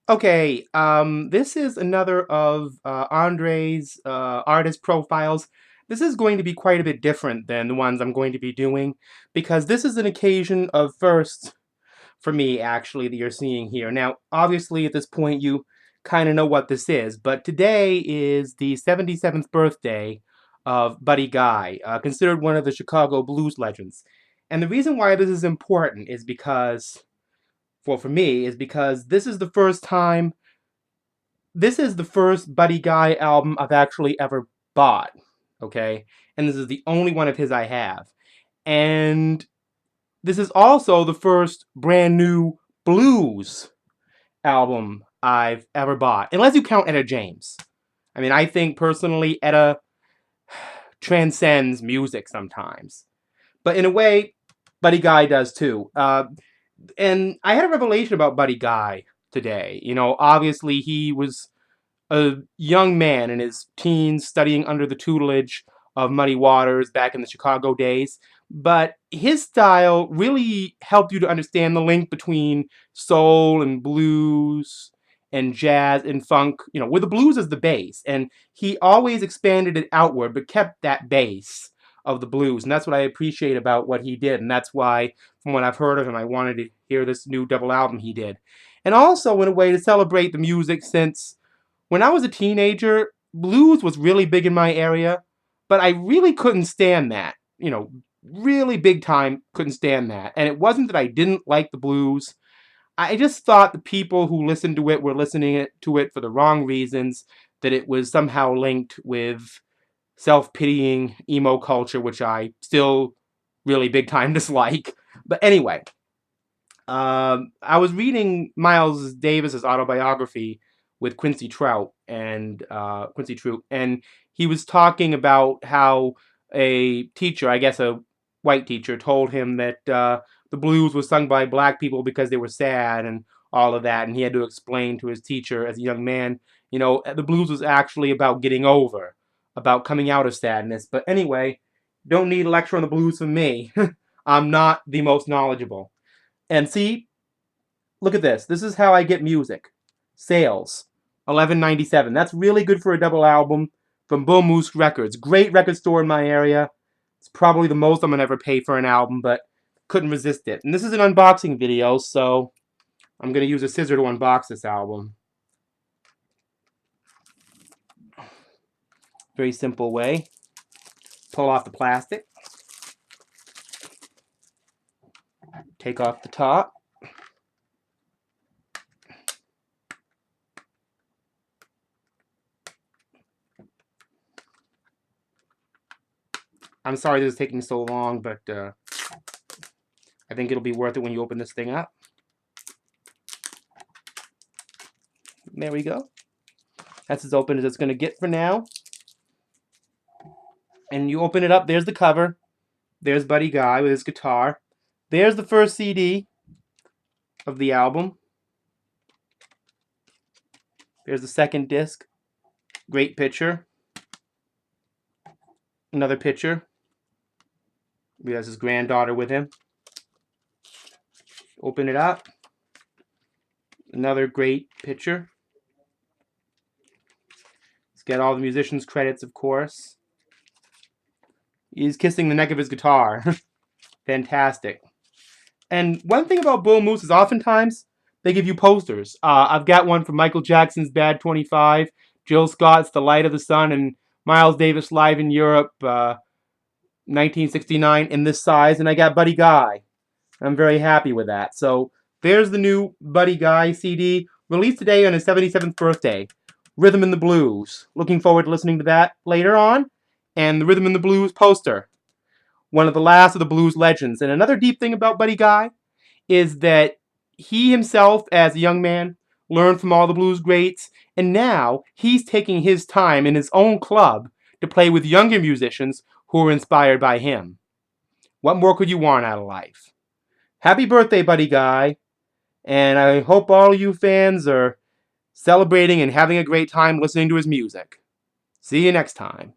Okay, this is another of Andre's artist profiles. This is going to be quite a bit different than the ones I'm going to be doing because this is an occasion of first for me, actually, that you're seeing here. Now, obviously, at this point, you kind of know what this is, but today is the 77th birthday of Buddy Guy, considered one of the Chicago blues legends. And the reason why this is important is because, well, for me, is because this is the first Buddy Guy album I've actually ever bought, okay? And this is the only one of his I have. And this is also the first brand new blues album I've ever bought, unless you count Etta James. I mean, I think personally Etta transcends music sometimes. But in a way, Buddy Guy does too. And I had a revelation about Buddy Guy today. You know, obviously he was a young man in his teens studying under the tutelage of Muddy Waters back in the Chicago days. But his style really helped you to understand the link between soul and blues and jazz and funk, you know, with the blues as the base. And he always expanded it outward, but kept that base of the blues. And that's what I appreciate about what he did. And that's why, from what I've heard of him, I wanted to hear this new double album he did. And also, in a way, to celebrate the music, since when I was a teenager, blues was really big in my area, but I really couldn't stand that. You know, really big time couldn't stand that. And it wasn't that I didn't like the blues. I just thought the people who listened to it were listening to it for the wrong reasons, that it was somehow linked with self-pitying emo culture, which I still really big time dislike. But anyway, I was reading Miles Davis's autobiography with Quincy Trout and Quincy Trout, and he was talking about how a teacher, I guess a white teacher, told him that the blues was sung by black people because they were sad and all of that, and he had to explain to his teacher as a young man, you know, the blues was actually about getting over, about coming out of sadness. But anyway, don't need a lecture on the blues from me. I'm not the most knowledgeable. And see, look at this. This is how I get music. Sales, 11.97. That's really good for a double album from Bull Moose Records. Great record store in my area. It's probably the most I'm gonna ever pay for an album, but couldn't resist it. And this is an unboxing video, so I'm gonna use a scissor to unbox this album. Very simple way. Pull off the plastic. Take off the top. I'm sorry this is taking so long, but I think it'll be worth it when you open this thing up. There we go. That's as open as it's going to get for now. And you open it up, there's the cover. There's Buddy Guy with his guitar. There's the first CD of the album. There's the second disc. Great picture. Another picture. He has his granddaughter with him. Open it up. Another great picture. Let's get all the musicians' credits, of course. He's kissing the neck of his guitar. Fantastic. And one thing about Bull Moose is oftentimes they give you posters. I've got one from Michael Jackson's Bad 25, Jill Scott's The Light of the Sun, and Miles Davis Live in Europe, 1969 in this size, and I got Buddy Guy. I'm very happy with that. So there's the new Buddy Guy CD, released today on his 77th birthday. Rhythm and the Blues. Looking forward to listening to that later on. And the Rhythm and the Blues poster. One of the last of the blues legends. And another deep thing about Buddy Guy is that he himself, as a young man, learned from all the blues greats, and now he's taking his time in his own club to play with younger musicians who are inspired by him. What more could you want out of life? Happy birthday, Buddy Guy, and I hope all you fans are celebrating and having a great time listening to his music. See you next time.